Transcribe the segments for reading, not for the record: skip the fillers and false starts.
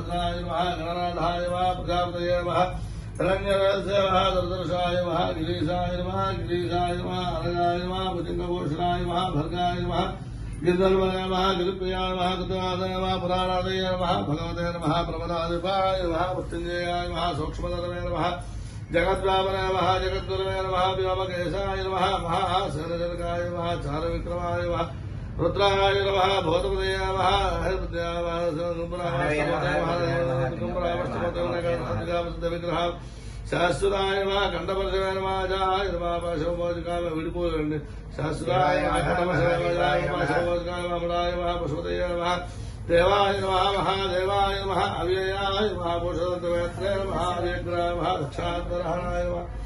भद्राय नमः गणनाथाय नमः प्रजापतये नमः हिरण्यवर्षाय नमः दुर्दर्शाय नमः गिरीशाय नमः अनगाय नमः भुजङ्गभूषणाय नमः भर्गाय नमः गिरिधर्माय नमः गिरिप्रियाय नमः कृतवादाय नमः पुराणादये नमः भगवते नमः प्रमदाधिपाय नमः मृत्युञ्जयाय नमः सूक्ष्मतरवे नमः जगद्व्यापनाय नमः जगद्गुरवे नमः व्योमकेशाय नमः महाशरजनकाय नमः चारविक्रमाय नमः रुद्राय नमः भूतपदये नमः हरिपद्याय नमः विग्रह शास्त्राय नमः कंठपरशवे नमः जाय नमः पशुभोजकाय विडिपोलंడి शास्त्राय नमः कंठपरशवे नमः पशुभोजकाय नमः पशुपतये नमः देवाय नमः महादेवाय नमः अव्ययाय नमः पुरुषोत्तमत्रे नमः व्यग्राय नमः दक्षान्तरहराय नमः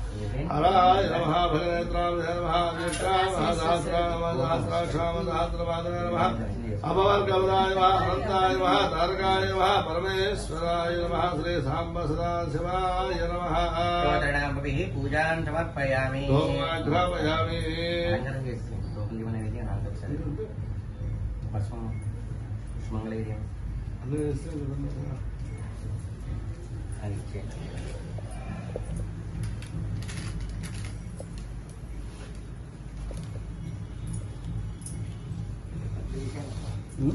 हराय नमः भगनेत्राय नमः अव्यक्ताय नमः सहस्राय नमः सहस्राक्षाय सहस्रपादाय नमः अमवर्गवदाय नमः अनन्ताय नमः तारकाय नमः परमेश्वराय नमः श्री सांब सदाशिवाय नमः पूजां समर्पयामि धूमाघ्रापयामि मंगलगिरी Hmm?